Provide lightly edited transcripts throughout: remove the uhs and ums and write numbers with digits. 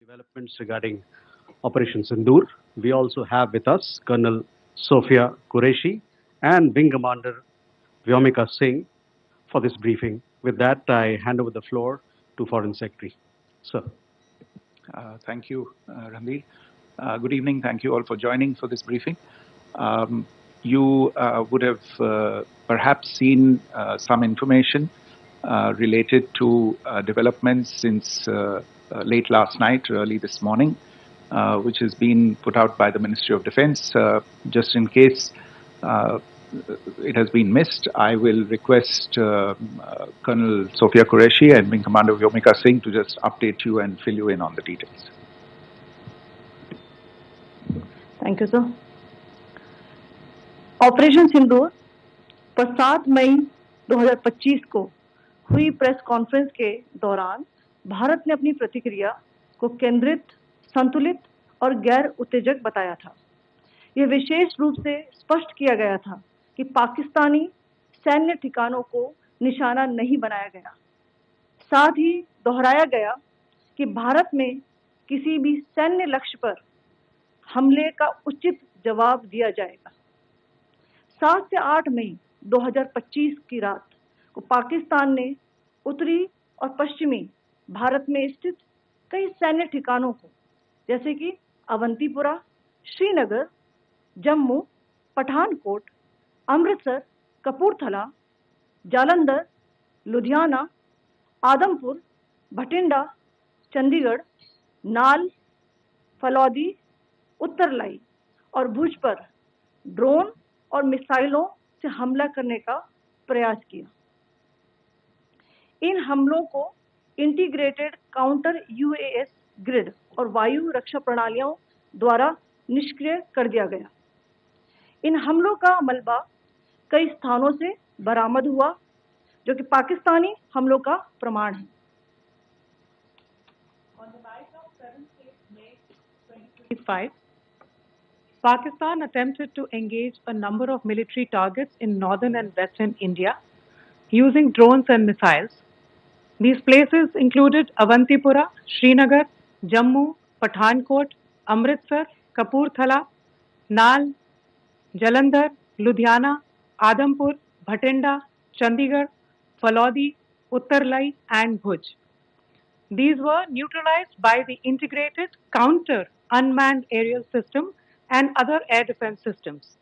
developments regarding Operation Sindoor. We also have with us Colonel Sophia Qureshi and Wing Commander Vyomika Singh for this briefing. With that, I hand over the floor to Foreign Secretary. Sir. Thank you, Ranveer. Good evening. Thank you all for joining for this briefing. You would have perhaps seen some information related to developments since late last night, early this morning, which has been put out by the Ministry of Defense. Just in case it has been missed, I will request Colonel Sophia Qureshi and Wing Commander Vyomika Singh to just update you and fill you in on the details. Thank you, sir. Operation Sindoor पर 7 मई 2025 को हुई press conference के दौरान भारत ने अपनी प्रतिक्रिया को केंद्रित, संतुलित और गैर उत्तेजक बताया था। यह विशेष रूप से स्पष्ट किया गया था कि पाकिस्तानी सैन्य ठिकानों को निशाना नहीं बनाया गया। साथ ही दोहराया गया कि भारत में किसी भी सैन्य लक्ष्य पर हमले का उचित जवाब दिया जाएगा। 7 से 8 मई 2025 की रात को पाकिस्तान ने उत्तरी और पश्चिमी भारत में स्थित कई सैन्य ठिकानों को, जैसे कि अवंतीपुरा, श्रीनगर, जम्मू, पठानकोट, अमृतसर, कपूरथला, जालंधर, लुधियाना, आदमपुर, भटिंडा, चंडीगढ़, नाल, फलौदी, उत्तरलाई और भुज पर ड्रोन और मिसाइलों से हमला करने का प्रयास किया। इन हमलों को इंटीग्रेटेड काउंटर यूएएस ग्रिड और वायु रक्षा प्रणालियों द्वारा निष्क्रिय कर दिया गया। इन हमलों का मलबा कई स्थानों से बरामद हुआ, जो कि पाकिस्तानी हमलों का प्रमाण है। On the night of 7th May 2025, Pakistan attempted to engage a number of military targets in northern and western India using drones and missiles. These places included Avantipura, Srinagar, Jammu, Pathankot, Amritsar, Kapurthala, Nal, Jalandhar, Ludhiana, Adampur, Bhatinda, Chandigarh, Falodi, Uttarlai and Bhuj. These were neutralized by the integrated counter unmanned aerial system and other air defense systems.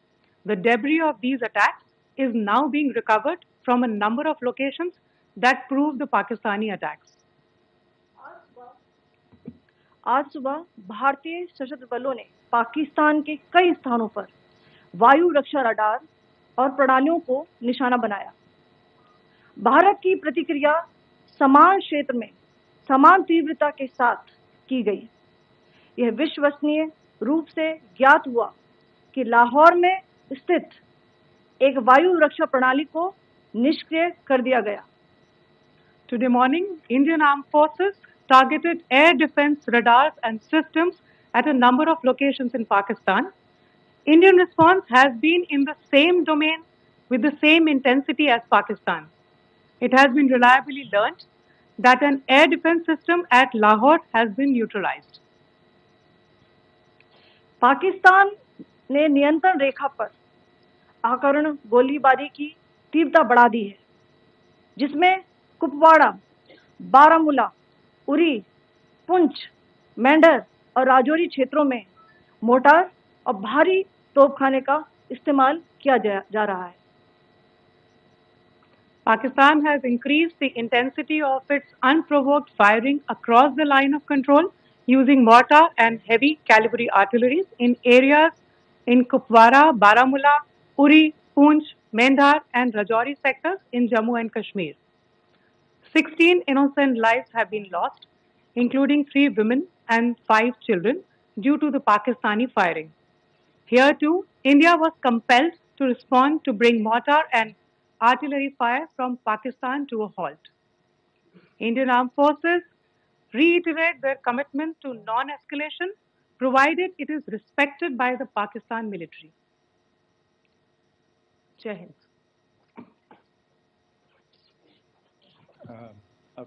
The debris of these attacks is now being recovered from a number of locations that prove the Pakistani attacks. आज सुबह भारतीय सशस्त्र बलों ने पाकिस्तान के कई स्थानों पर वायु रक्षा रडार और प्रणालियों को निशाना बनाया। भारत की प्रतिक्रिया समान क्षेत्र में समान तीव्रता के साथ की गई। यह विश्वसनीय रूप से ज्ञात हुआ कि लाहौर में स्थित एक वायु रक्षा प्रणाली को निष्क्रिय कर दिया गया। Today morning, Indian Armed Forces targeted air defense radars and systems at a number of locations in Pakistan. Indian response has been in the same domain with the same intensity as Pakistan. It has been reliably learnt that an air defense system at Lahore has been neutralized. Pakistan ने नियंत्रण रेखा पर आकरण गोलीबारी की तीव्रता बढ़ा दी है, जिसमें कुपवाड़ा, बारामूला, उरी, पुंछ, मेंढर और राजौरी क्षेत्रों में मोर्टार और भारी तोपखाने का इस्तेमाल किया जा रहा है। Pakistan has increased the intensity of its unprovoked firing across the line of control using mortar and heavy calibre artillery in areas in Kupwara, Baramulla, Uri, Poonch, Mendhar and Rajouri sectors in Jammu and Kashmir. 16 innocent lives have been lost, including 3 women and 5 children, due to the Pakistani firing. Here too, India was compelled to respond to bring mortar and artillery fire from Pakistan to a halt. Indian Armed Forces reiterate their commitment to non-escalation, provided it is respected by the Pakistan military. Jai Hind.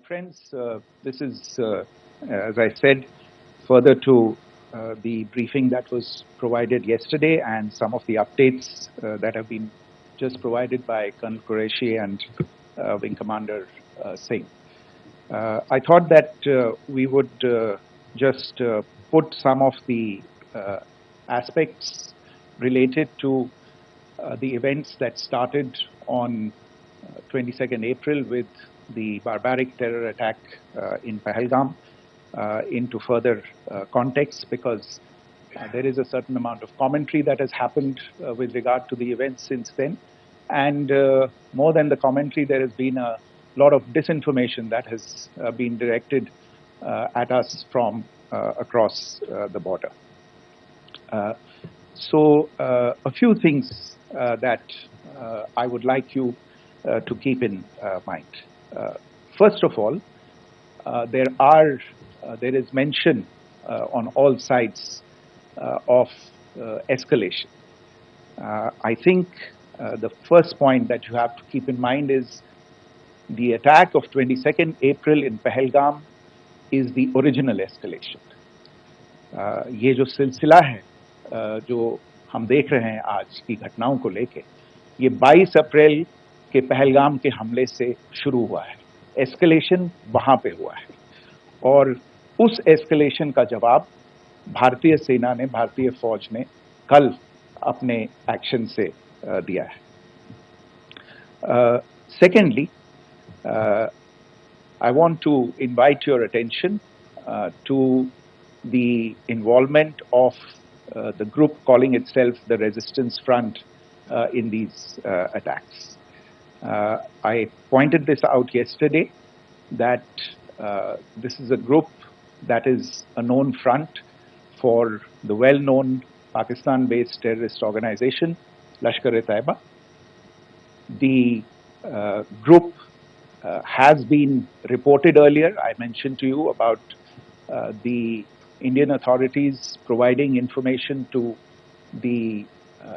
Friends, this is, as I said, further to the briefing that was provided yesterday and some of the updates that have been just provided by Colonel Qureshi and Wing Commander Singh. I thought that we would just put some of the aspects related to the events that started on 22nd April with the barbaric terror attack in Pahalgam into further context, because there is a certain amount of commentary that has happened with regard to the events since then. And more than the commentary, there has been a lot of disinformation that has been directed at us from across the border. So a few things that I would like you to keep in mind. First of all, there is mention on all sides of escalation. I think the first point that you have to keep in mind is the attack of 22nd April in Pahalgam is the original escalation. ये जो सिलसिला है जो हम देख रहे हैं आज की घटनाओं को लेके, ये 22 अप्रैल के पहलगाम के हमले से शुरू हुआ है. एस्केलेशन वहां पे हुआ है और उस एस्केलेशन का जवाब भारतीय सेना ने, भारतीय फौज ने कल अपने एक्शन से दिया है. Secondly, I want to invite your attention to the involvement of the group calling itself the Resistance Front in these attacks. I pointed this out yesterday that this is a group that is a known front for the well-known Pakistan-based terrorist organization, Lashkar-e-Taiba. The group has been reported earlier. I mentioned to you about the Indian authorities providing information to the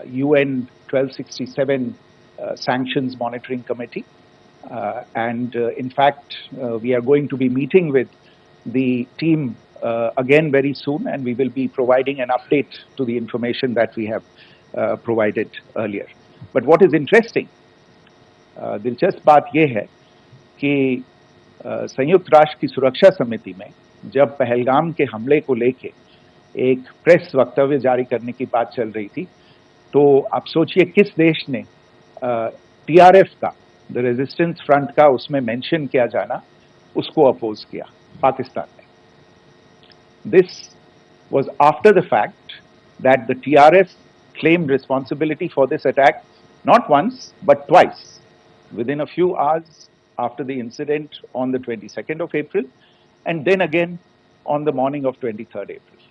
UN 1267 Sanctions Monitoring Committee. And in fact, we are going to be meeting with the team again very soon, and we will be providing an update to the information that we have provided earlier. But what is interesting, दिलचस्प बात यह है कि संयुक्त राष्ट्र की सुरक्षा समिति में जब पहलगाम के हमले को लेके एक प्रेस वक्तव्य जारी करने की बात चल रही थी, तो आप सोचिए किस देश ने टीआरएफ का, द रेजिस्टेंस फ्रंट का उसमें मेंशन किया जाना, उसको अपोज किया, पाकिस्तान ने. This was after the fact that the TRF claimed responsibility for this attack not once but twice, within a few hours after the incident on the 22nd of April, and then again on the morning of 23rd April.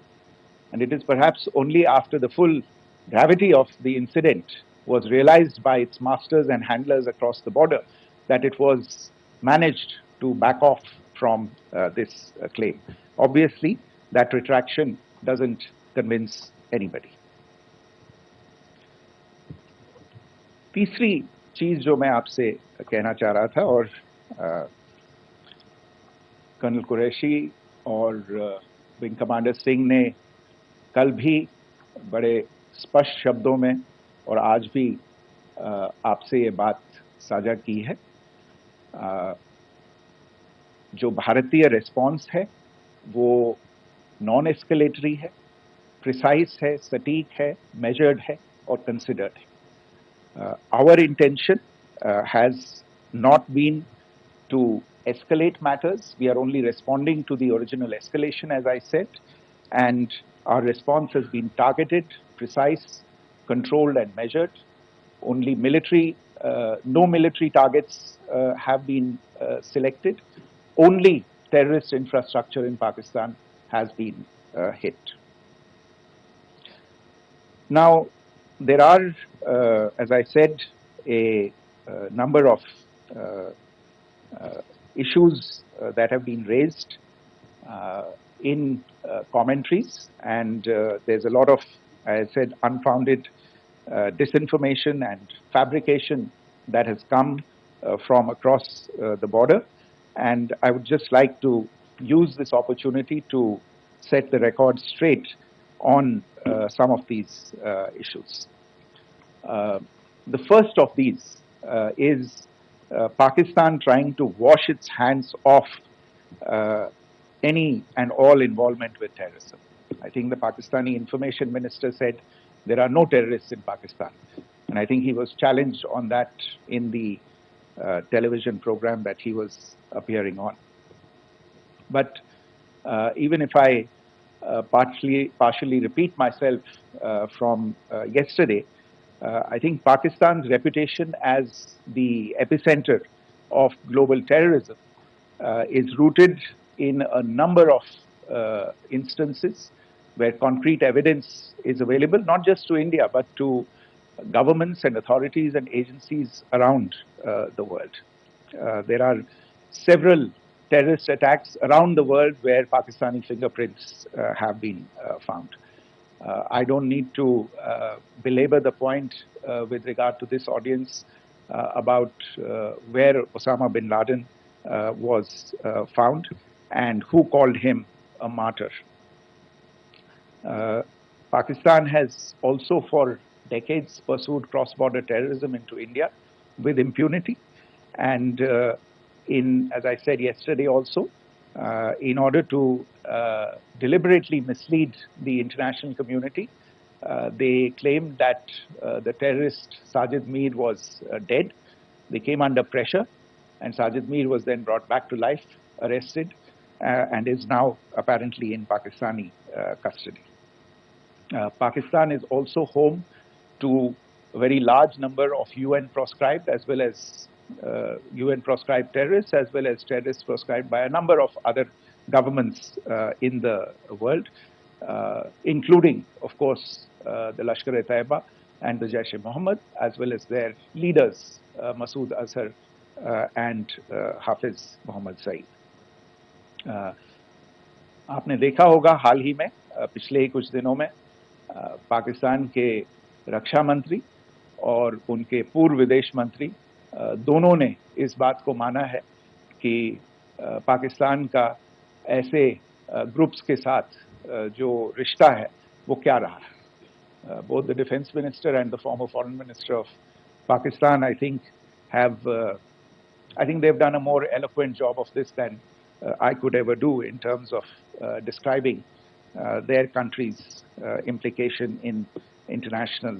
And it is perhaps only after the full gravity of the incident was realized by its masters and handlers across the border that it was managed to back off from this claim. Obviously, that retraction doesn't convince anybody. तीसरी चीज जो मैं आपसे कहना चाह रहा था, और कर्नल कुरैशी और विंग कमांडर सिंह ने कल भी बड़े स्पष्ट शब्दों में और आज भी आपसे ये बात साझा की है. जो भारतीय रिस्पॉन्स है वो नॉन एस्केलेटरी है, प्रिसाइज है, सटीक है, मेजर्ड है और कंसिडर्ड है. Our intention has not been to escalate matters. We are only responding to the original escalation, as I said, and our response has been targeted, precise, controlled and measured. Only no military targets have been selected. Only terrorist infrastructure in Pakistan has been hit. Now, there are, as I said, a number of issues that have been raised in commentaries, and there's a lot of, as I said, unfounded disinformation and fabrication that has come from across the border. And I would just like to use this opportunity to set the record straight on some of these issues. The first of these is Pakistan trying to wash its hands off any and all involvement with terrorism. I think the Pakistani information minister said there are no terrorists in Pakistan. And I think he was challenged on that in the television program that he was appearing on. But even if I partially repeat myself from yesterday, I think Pakistan's reputation as the epicenter of global terrorism is rooted in a number of instances where concrete evidence is available, not just to India, but to governments and authorities and agencies around the world. There are several terrorist attacks around the world where Pakistani fingerprints have been found. I don't need to belabor the point with regard to this audience about where Osama bin Laden was found and who called him a martyr. Pakistan has also for decades pursued cross-border terrorism into India with impunity. And as I said yesterday also, in order to deliberately mislead the international community, they claimed that the terrorist Sajid Mir was dead. They came under pressure, and Sajid Mir was then brought back to life, arrested, and is now apparently in Pakistani custody. Pakistan is also home to a very large number of UN proscribed as well as UN proscribed terrorists, as well as terrorists proscribed by a number of other governments in the world, including, of course, the Lashkar-e-Taiba and the Jaish-e-Mohammed, as well as their leaders, Masood Azhar and Hafiz Mohammed Saeed. आपने देखा होगा हाल ही में पिछले कुछ दिनों में पाकिस्तान के रक्षा मंत्री और उनके पूर्व विदेश मंत्री दोनों ने इस बात को माना है कि पाकिस्तान का ऐसे ग्रुप्स के साथ जो रिश्ता है वो क्या रहा है. Both the defense minister and the former foreign minister of Pakistan, I think they've done a more eloquent job of this than I could ever do in terms of describing their country's implication in international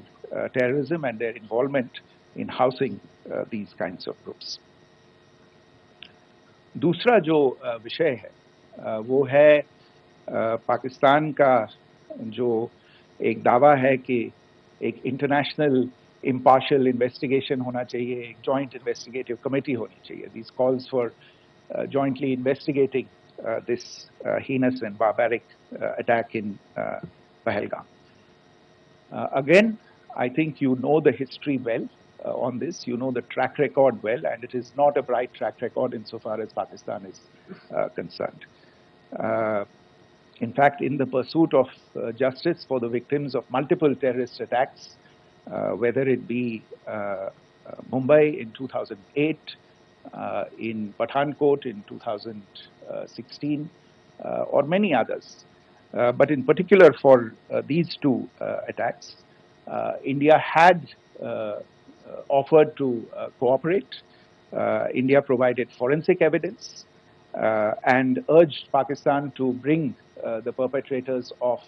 terrorism and their involvement in housing these kinds of groups. दूसरा जो विषय है वो है पाकिस्तान का जो एक दावा है कि एक इंटरनेशनल impartial investigation होना चाहिए, एक joint investigative committee होनी चाहिए. These calls for jointly investigating this heinous and barbaric attack in Pahalgam. Again, I think you know the history well on this. You know the track record well, and it is not a bright track record insofar as Pakistan is concerned. In fact, in the pursuit of justice for the victims of multiple terrorist attacks, whether it be Mumbai in 2008, in Pathankot in 2016, or many others. But in particular for these two attacks, India had offered to cooperate. India provided forensic evidence and urged Pakistan to bring the perpetrators of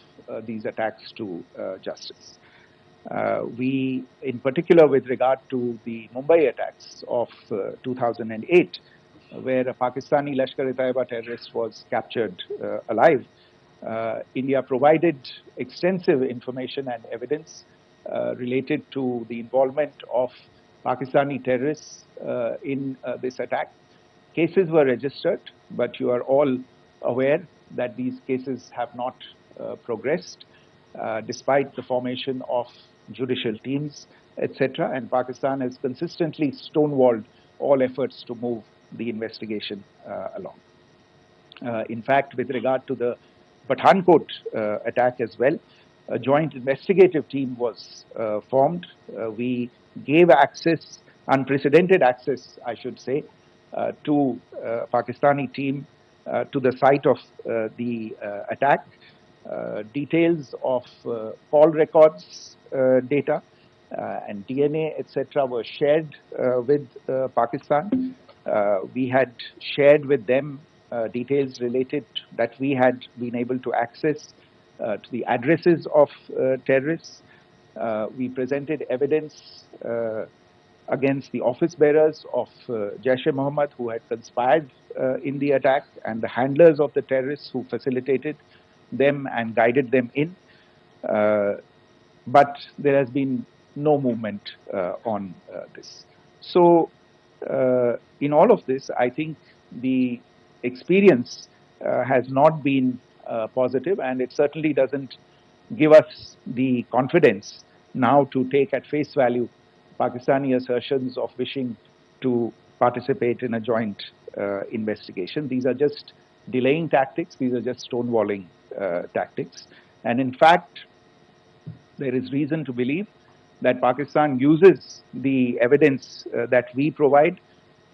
these attacks to justice. We, in particular with regard to the Mumbai attacks of 2008, where a Pakistani Lashkar-e-Taiba terrorist was captured alive, India provided extensive information and evidence related to the involvement of Pakistani terrorists in this attack. Cases were registered, but you are all aware that these cases have not progressed, despite the formation of judicial teams, etc. And Pakistan has consistently stonewalled all efforts to move the investigation along. In fact, with regard to the Pathankot attack as well, a joint investigative team was formed. We gave access, unprecedented access, I should say, to Pakistani team to the site of the attack. details of call records data and DNA, etc., were shared with Pakistan. We had shared with them details related that we had been able to access to the addresses of terrorists. We presented evidence against the office bearers of Jaish-e-Mohammed who had conspired in the attack and the handlers of the terrorists who facilitated them and guided them in. But there has been no movement on this. So, in all of this, I think the experience has not been positive, and it certainly doesn't give us the confidence now to take at face value Pakistani assertions of wishing to participate in a joint investigation. These are just delaying tactics. These are just stonewalling tactics. And in fact, there is reason to believe that Pakistan uses the evidence that we provide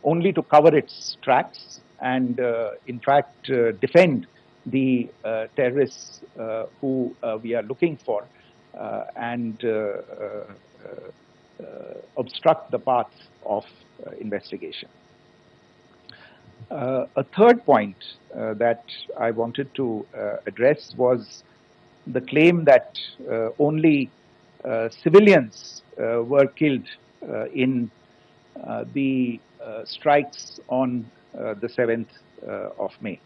only to cover its tracks and, in fact, defend the terrorists who we are looking for and obstruct the path of investigation. A third point that I wanted to address was the claim that only civilians were killed in the strikes on the 7th of May.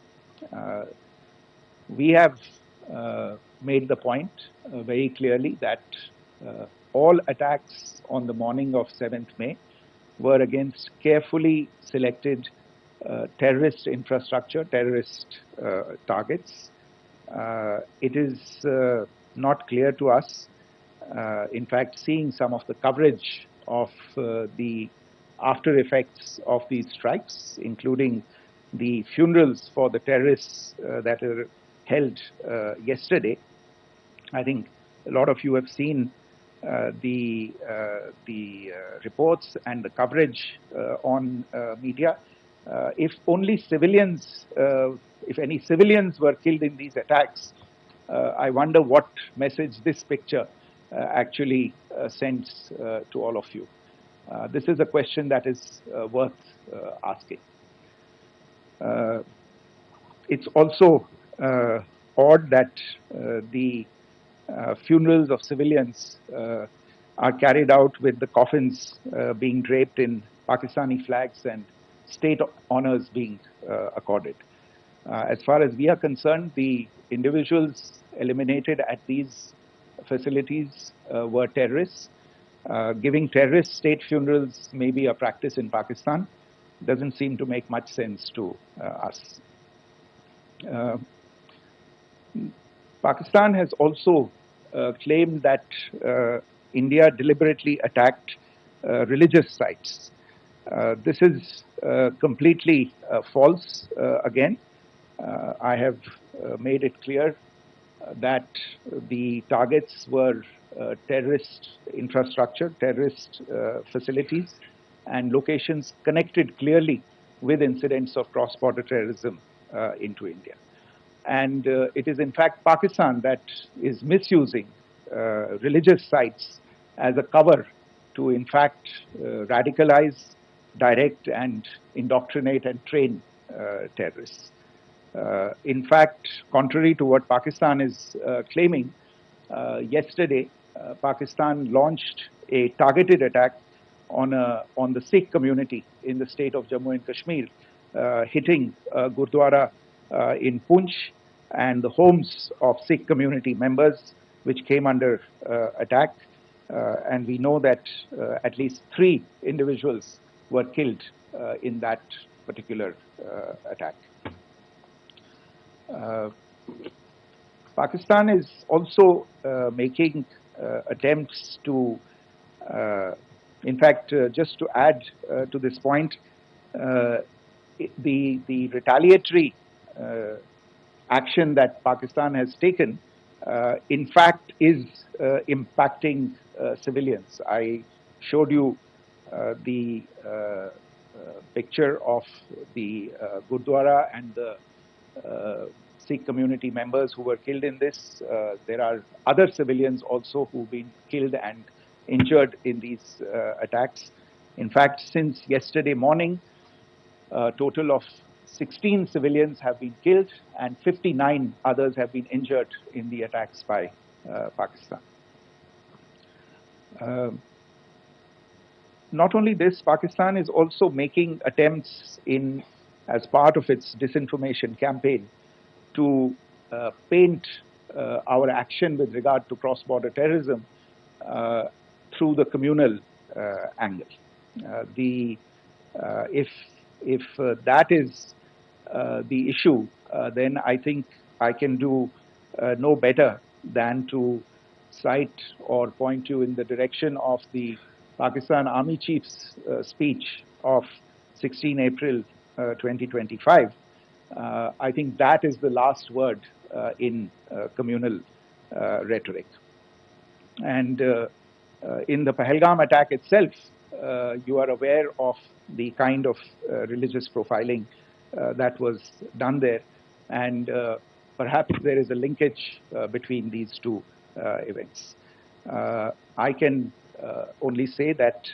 We have made the point very clearly that all attacks on the morning of 7th May were against carefully selected terrorist infrastructure, terrorist targets. It is not clear to us, in fact, seeing some of the coverage of the after effects of these strikes, including the funerals for the terrorists that were held yesterday. I think a lot of you have seen the reports and the coverage on media. If only civilians, if any civilians were killed in these attacks, I wonder what message this picture actually sends to all of you. This is a question that is worth asking. It's also odd that the funerals of civilians are carried out with the coffins being draped in Pakistani flags and state honors being accorded. As far as we are concerned, the individuals eliminated at these facilities were terrorists. Giving terrorist state funerals may be a practice in Pakistan. Doesn't seem to make much sense to us. Pakistan has also claimed that India deliberately attacked religious sites. This is completely false again. I have made it clear that the targets were terrorist infrastructure, terrorist facilities, and locations connected clearly with incidents of cross-border terrorism into India. And it is in fact Pakistan that is misusing religious sites as a cover to in fact radicalize, direct and indoctrinate and train terrorists. In fact, contrary to what Pakistan is claiming, yesterday Pakistan launched a targeted attack on the Sikh community in the state of Jammu and Kashmir, hitting Gurdwara in Poonch and the homes of Sikh community members, which came under attack. And we know that at least 3 individuals were killed in that particular attack. Pakistan is also making attempts to, in fact, just to add to this point, the retaliatory action that Pakistan has taken, in fact, is impacting civilians. I showed you the picture of the Gurdwara and the Sikh community members who were killed in this. There are other civilians also who've been killed and injured in these attacks. In fact, since yesterday morning, a total of 16 civilians have been killed and 59 others have been injured in the attacks by Pakistan. Not only this, Pakistan is also making attempts as part of its disinformation campaign to paint our action with regard to cross-border terrorism through the communal angle. If that is the issue, then I think I can do no better than to cite or point you in the direction of the Pakistan Army Chief's speech of 16 April 2025. I think that is the last word in communal rhetoric. And in the Pahalgam attack itself, you are aware of the kind of religious profiling that was done there. And perhaps there is a linkage between these two events. I can only say that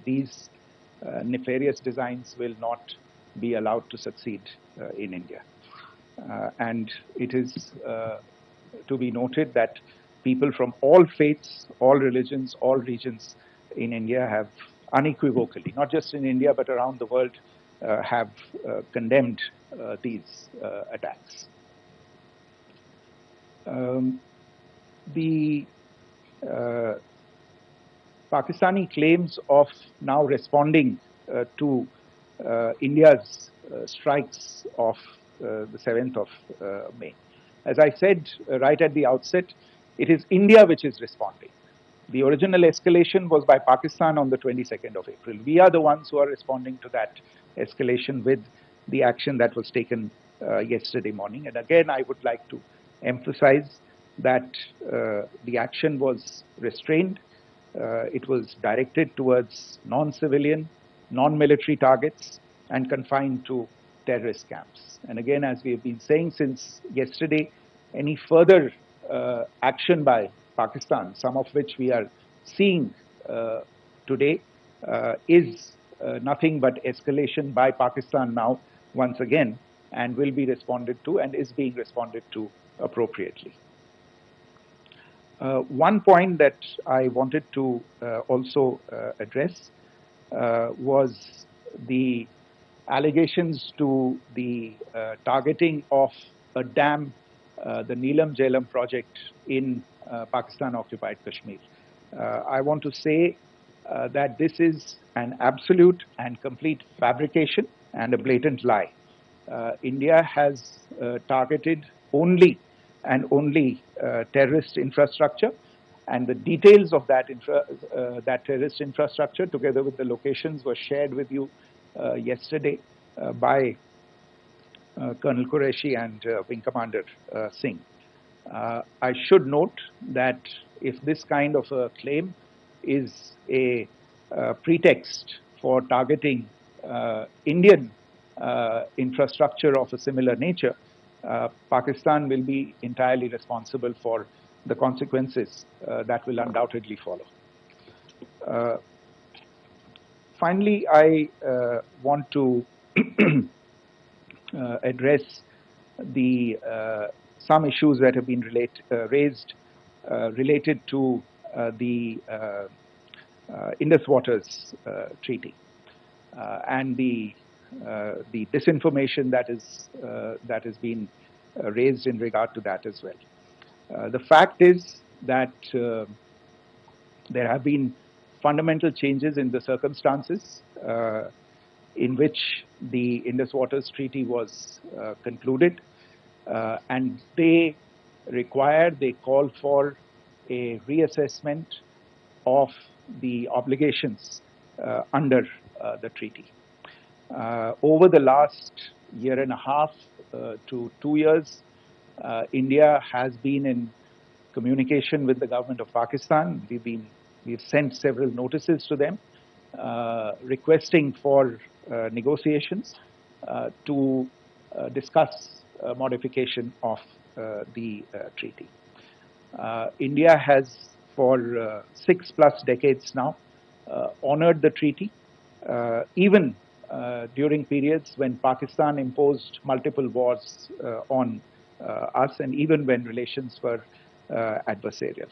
these nefarious designs will not be allowed to succeed in India. And it is to be noted that people from all faiths, all religions, all regions in India have unequivocally, not just in India but around the world, have condemned these attacks. The Pakistani claims of now responding to India's strikes of the 7th of May. As I said right at the outset, it is India which is responding. The original escalation was by Pakistan on the 22nd of April. We are the ones who are responding to that escalation with the action that was taken yesterday morning. And again, I would like to emphasize that the action was restrained. It was directed towards non-civilian, non-military targets and confined to terrorist camps. And again, as we have been saying since yesterday, any further action by Pakistan, some of which we are seeing today, is nothing but escalation by Pakistan now, once again, and will be responded to and is being responded to appropriately. One point that I wanted to also address was the allegations to the targeting of a dam, the Neelam Jhelum project in Pakistan-occupied Kashmir. I want to say that this is an absolute and complete fabrication and a blatant lie. India has targeted only and only terrorist infrastructure, and the details of that terrorist infrastructure, together with the locations, were shared with you yesterday by Colonel Qureshi and Wing Commander Singh. I should note that if this kind of a claim is a pretext for targeting Indian infrastructure of a similar nature, Pakistan will be entirely responsible for the consequences that will undoubtedly follow. Finally, I want to address some issues that have been raised related to the Indus Waters Treaty and the disinformation that has been raised in regard to that as well. The fact is that there have been fundamental changes in the circumstances in which the Indus Waters Treaty was concluded, and they call for a reassessment of the obligations under the treaty. Over the last year and a half to 2 years, India has been in communication with the government of Pakistan. We've sent several notices to them requesting for negotiations to discuss modification of the treaty. India has, for 6+ decades now, honored the treaty, even during periods when Pakistan imposed multiple wars on us, and even when relations were adversarial.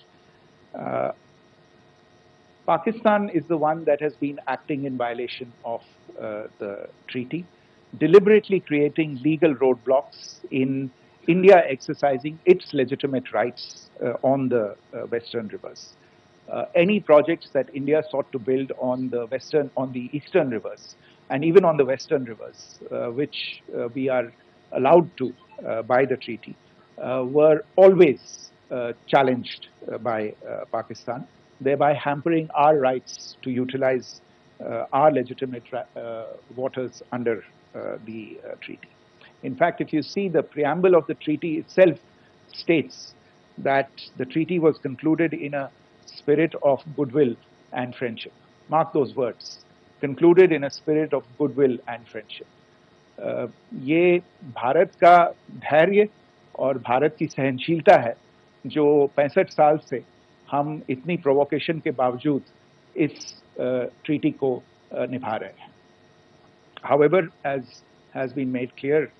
Pakistan is the one that has been acting in violation of the treaty, deliberately creating legal roadblocks in India exercising its legitimate rights on the western rivers. Any projects that India sought to build on the eastern rivers, and even on the western rivers, which we are allowed to by the treaty, were always challenged by Pakistan, thereby hampering our rights to utilize our legitimate waters under the treaty. In fact, if you see, the preamble of the treaty itself states that the treaty was concluded in a spirit of goodwill and friendship. Mark those words, concluded in a spirit of goodwill and friendship. ये भारत का धैर्य और भारत की सहनशीलता है जो 65 साल से हम इतनी प्रोवोकेशन के बावजूद इस ट्रीटी को निभा रहे हैं. However, as has been made clear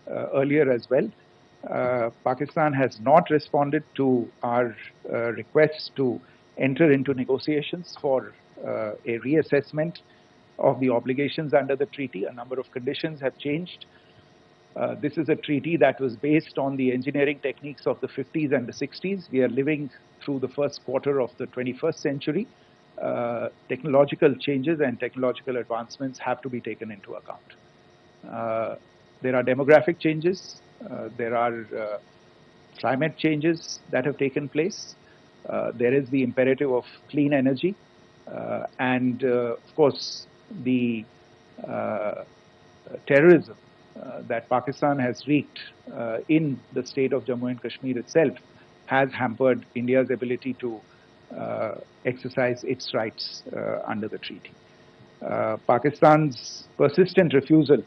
earlier as well, Pakistan has not responded to our requests to enter into negotiations for a reassessment of the obligations under the treaty. A number of conditions have changed. This is a treaty that was based on the engineering techniques of the 50s and the 60s. We are living through the first quarter of the 21st century. Technological changes and technological advancements have to be taken into account. There are demographic changes. There are climate changes that have taken place. There is the imperative of clean energy. And of course, the terrorism that Pakistan has wreaked in the state of Jammu and Kashmir itself has hampered India's ability to exercise its rights under the treaty. Pakistan's persistent refusal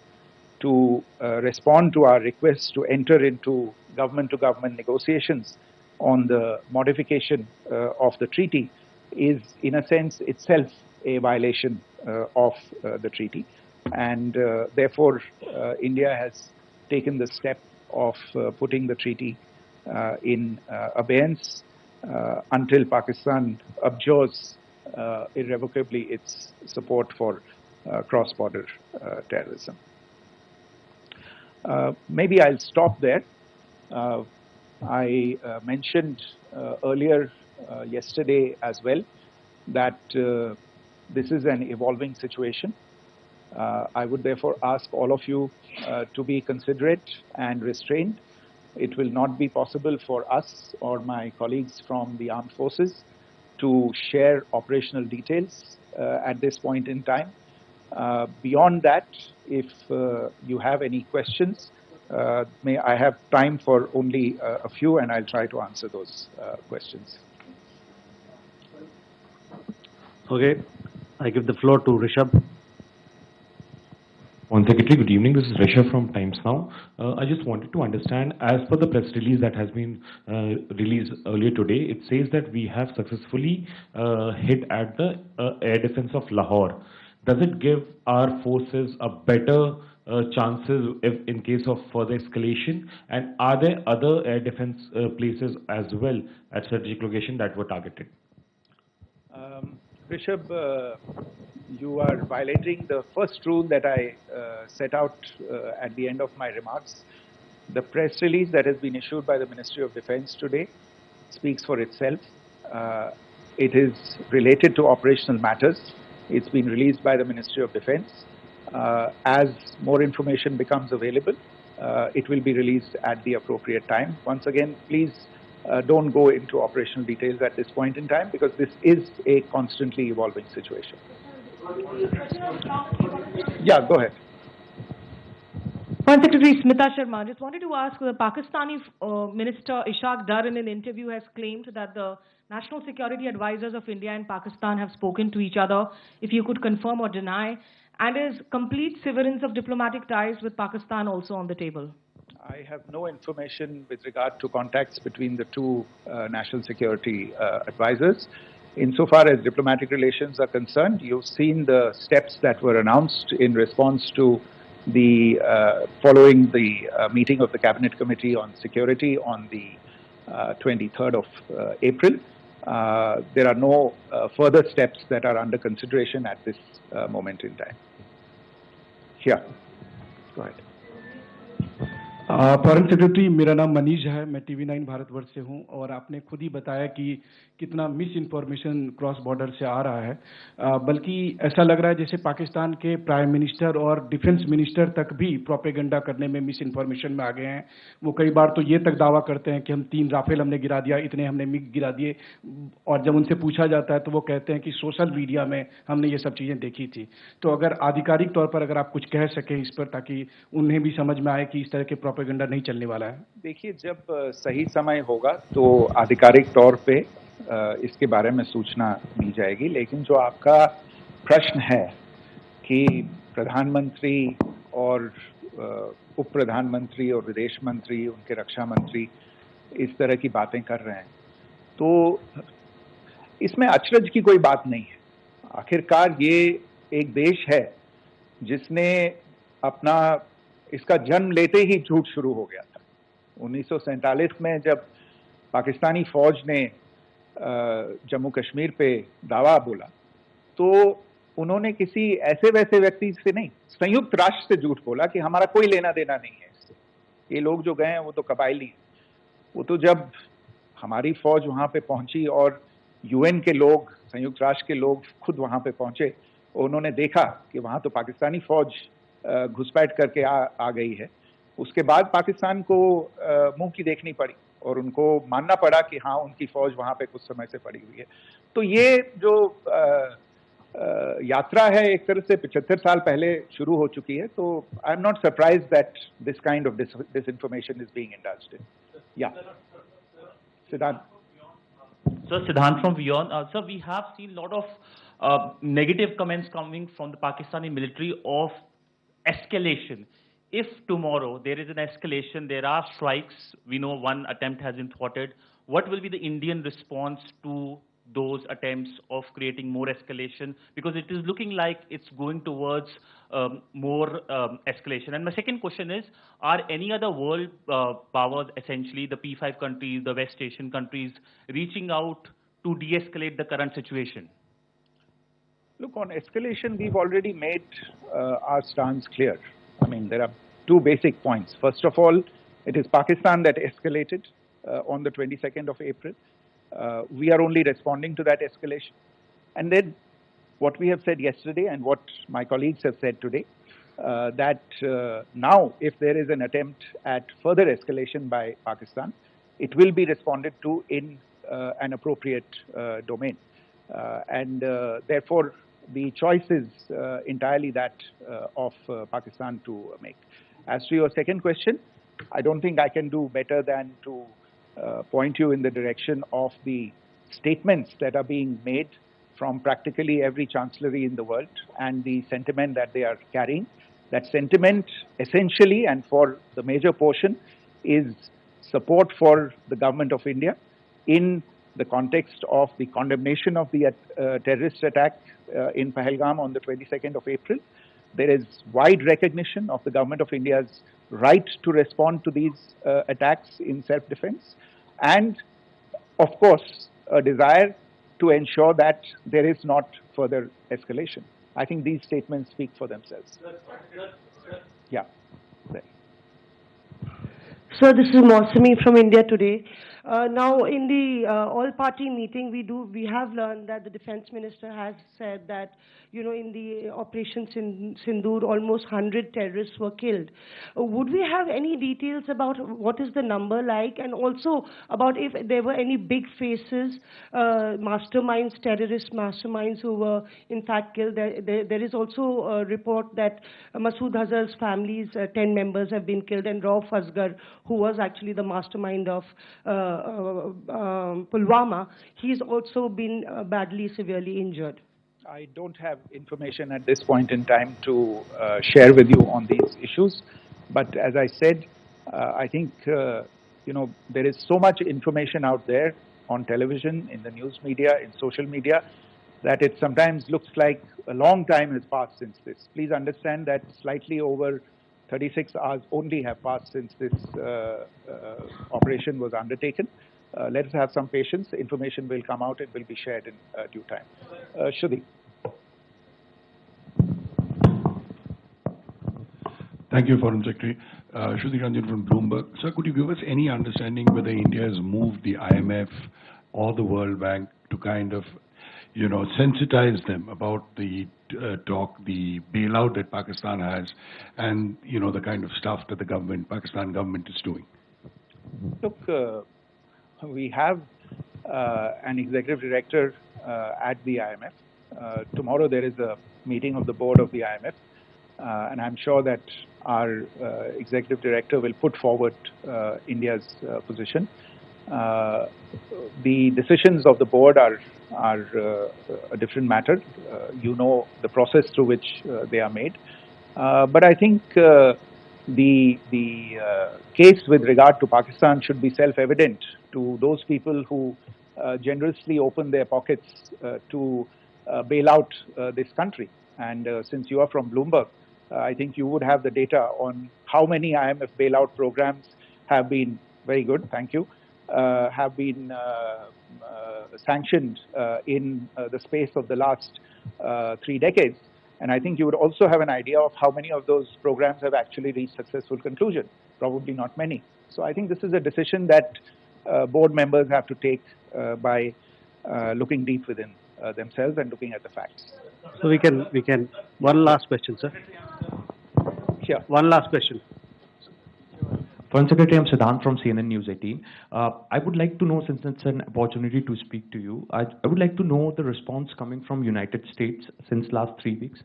to respond to our requests to enter into government-to-government negotiations on the modification of the treaty is, in a sense, itself a violation of the treaty. And therefore, India has taken the step of putting the treaty in abeyance until Pakistan abjures irrevocably its support for cross-border terrorism. Maybe I'll stop there. I mentioned earlier yesterday as well that this is an evolving situation. I would therefore ask all of you to be considerate and restrained. It will not be possible for us or my colleagues from the armed forces to share operational details at this point in time. Beyond that, if you have any questions, may I have time for only a few, and I'll try to answer those questions. Okay, I give the floor to Rishabh. One Secretary, good evening. This is Rishabh from Times Now. I just wanted to understand, as per the press release that has been released earlier today, it says that we have successfully hit at the air defense of Lahore. Does it give our forces a better chances if in case of further escalation? And are there other air defense places as well at strategic location that were targeted? Rishabh, you are violating the first rule that I set out at the end of my remarks. The press release that has been issued by the Ministry of Defense today speaks for itself. It is related to operational matters. It's been released by the Ministry of Defense. As more information becomes available, it will be released at the appropriate time. Once again, please don't go into operational details at this point in time, because this is a constantly evolving situation. Yeah, go ahead. Foreign Secretary Smita Sharma, just wanted to ask, the Pakistani Minister Ishaq Dar in an interview has claimed that the national security advisors of India and Pakistan have spoken to each other. If you could confirm or deny, and is complete severance of diplomatic ties with Pakistan also on the table? I have no information with regard to contacts between the two national security advisors. Insofar as diplomatic relations are concerned, you've seen the steps that were announced in response to the following the meeting of the Cabinet Committee on Security on the 23rd of April. There are no further steps that are under consideration at this moment in time. Here, go ahead. Foreign secretary, मेरा नाम मनीष है, मैं TV9 Bharatvarsh से हूं और आपने खुद ही बताया कि कितना मिस इन्फॉर्मेशन क्रॉस बॉर्डर से आ रहा है, बल्कि ऐसा लग रहा है जैसे पाकिस्तान के प्राइम मिनिस्टर और डिफेंस मिनिस्टर तक भी प्रोपेगेंडा करने में मिस इन्फॉर्मेशन में आ गए हैं। वो कई बार तो ये तक दावा करते हैं कि हम 3 राफेल हमने गिरा दिया, इतने हमने मिग गिरा दिए, और जब उनसे पूछा जाता है तो वो कहते हैं कि सोशल मीडिया में हमने ये सब चीज़ें देखी थी। तो अगर आधिकारिक तौर पर अगर आप कुछ कह सकें इस पर, ताकि उन्हें भी समझ में आए कि इस तरह के प्रोपेगेंडा नहीं चलने वाला है। देखिए, जब सही समय होगा तो आधिकारिक तौर पे इसके बारे में सूचना मिल जाएगी, लेकिन जो आपका प्रश्न है कि प्रधानमंत्री और उप प्रधानमंत्री और विदेश मंत्री, उनके रक्षा मंत्री इस तरह की बातें कर रहे हैं, तो इसमें अचरज की कोई बात नहीं है। आखिरकार ये एक देश है जिसने अपना इसका जन्म लेते ही झूठ शुरू हो गया था। 1947 में जब पाकिस्तानी फौज ने जम्मू कश्मीर पे दावा बोला, तो उन्होंने किसी ऐसे वैसे व्यक्ति से नहीं, संयुक्त राष्ट्र से झूठ बोला कि हमारा कोई लेना देना नहीं है इससे, ये लोग जो गए हैं वो तो कबायली हैं। वो तो जब हमारी फौज वहां पे पहुंची और UN के लोग, संयुक्त राष्ट्र के लोग खुद वहां पे पहुंचे, उन्होंने देखा कि वहां तो पाकिस्तानी फौज घुसपैठ करके आ गई है, उसके बाद पाकिस्तान को मुंह की देखनी पड़ी और उनको मानना पड़ा कि हाँ, उनकी फौज वहां पे कुछ समय से पड़ी हुई है। तो ये जो यात्रा है एक तरह से 75 साल पहले शुरू हो चुकी है। तो I am not surprise that this kind of disinformation is being indulged in. Yeah, Siddhant. Sir, Siddhant from Beyond. Sir, we have seen a lot of negative comments coming from the Pakistani military of escalation. If tomorrow there is an escalation, there are strikes, we know one attempt has been thwarted, what will be the Indian response to those attempts of creating more escalation? Because it is looking like it's going towards more escalation. And my second question is, are any other world powers, essentially the P5 countries, the West Asian countries, reaching out to de-escalate the current situation? Look, on escalation, we've already made our stance clear. I mean, there are two basic points. First of all, it is Pakistan that escalated on the 22nd of April. We are only responding to that escalation. And then what we have said yesterday and what my colleagues have said today, that now if there is an attempt at further escalation by Pakistan, it will be responded to in an appropriate domain. And therefore, the choice is entirely that of Pakistan to make. As to your second question, I don't think I can do better than to point you in the direction of the statements that are being made from practically every chancellery in the world and the sentiment that they are carrying. That sentiment essentially, and for the major portion, is support for the government of India in the context of the condemnation of the terrorist attack in Pahalgam on the 22nd of April. There is wide recognition of the government of India's right to respond to these attacks in self-defense, and of course a desire to ensure that there is not further escalation. I think these statements speak for themselves. Yeah. Sir, this is Mausami from India Today. Now, in the all-party meeting, we have learned that the defense minister has said that, you know, in the operation Sindoor, almost 100 terrorists were killed. Would we have any details about what is the number like, and also about if there were any big faces, masterminds, terrorist masterminds who were in fact killed? There is also a report that Masood Azhar's family's 10 members have been killed, and Rauf Asghar, who was actually the mastermind of Pulwama, he's also been badly, severely injured. I don't have information at this point in time to share with you on these issues. But as I said, I think, there is so much information out there on television, in the news media, in social media, that it sometimes looks like a long time has passed since this. Please understand that slightly over 36 hours only have passed since this operation was undertaken. Let us have some patience. Information will come out and will be shared in due time. Shruti. Thank you, Foreign Secretary. Shruti Ranjan from Bloomberg. Sir, could you give us any understanding whether India has moved the IMF or the World Bank to kind of, sensitize them about the the bailout that Pakistan has, and the kind of stuff that the Pakistan government is doing? Look, we have an executive director at the IMF. Tomorrow there is a meeting of the board of the IMF, and I'm sure that our executive director will put forward India's position. The decisions of the board are a different matter. You know the process through which they are made. But I think the case with regard to Pakistan should be self-evident to those people who generously open their pockets to bail out this country. And since you are from Bloomberg, I think you would have the data on how many IMF bailout programs have been, very good, thank you, have been sanctioned in the space of the last 3 decades. And I think you would also have an idea of how many of those programs have actually reached successful conclusion. Probably not many. So I think this is a decision that board members have to take by looking deep within themselves and looking at the facts. So we can, one last question, sir. Sure. One last question. Foreign Secretary, I'm Siddhant from CNN News 18. I would like to know, since it's an opportunity to speak to you, I would like to know the response coming from United States since last 3 weeks.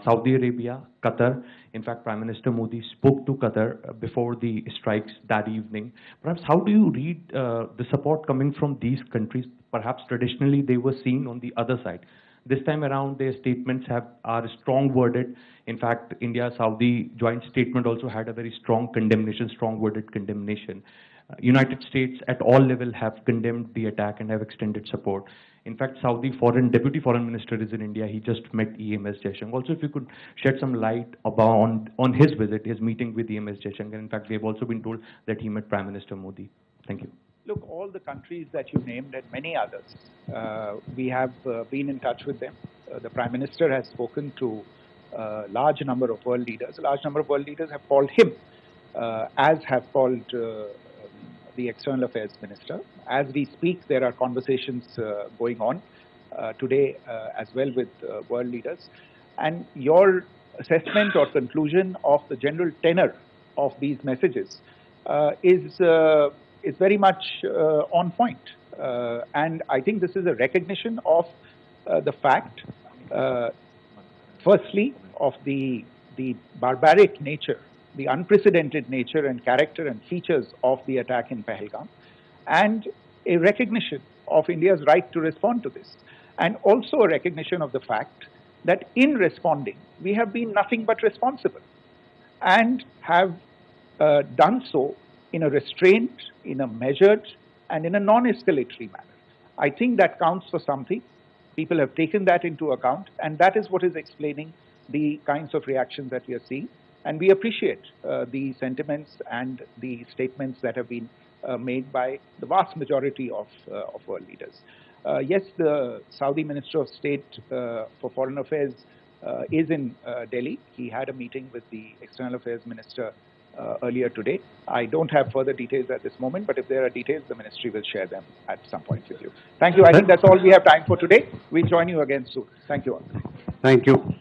Saudi Arabia, Qatar. In fact, Prime Minister Modi spoke to Qatar before the strikes that evening. Perhaps how do you read the support coming from these countries? Perhaps traditionally they were seen on the other side. This time around, their statements are strong worded. In fact, India-Saudi joint statement also had a very strong condemnation, strong worded condemnation. United States at all levels have condemned the attack and have extended support. In fact, Saudi Deputy Foreign Minister is in India. He just met EMS Jaishankar. Also, if you could shed some light on his visit, his meeting with EMS Jaishankar. In fact, we have also been told that he met Prime Minister Modi. Thank you. Look, all the countries that you named and many others, we have been in touch with them. The Prime Minister has spoken to a large number of world leaders. A large number of world leaders have called him, as have called the External Affairs Minister. As we speak, there are conversations going on today as well with world leaders. And your assessment or conclusion of the general tenor of these messages is very much on point. And I think this is a recognition of the fact, firstly, of the barbaric nature, the unprecedented nature and character and features of the attack in Pahalgam, and a recognition of India's right to respond to this. And also a recognition of the fact that in responding, we have been nothing but responsible and have done so in a restrained, in a measured, and in a non-escalatory manner. I think that counts for something. People have taken that into account, and that is what is explaining the kinds of reactions that we are seeing. And we appreciate the sentiments and the statements that have been made by the vast majority of world leaders. Yes, the Saudi Minister of State for Foreign Affairs is in Delhi. He had a meeting with the External Affairs Minister earlier today. I don't have further details at this moment, but if there are details, the ministry will share them at some point with you. Thank you. I think that's all we have time for today. We'll join you again soon. Thank you all. Thank you.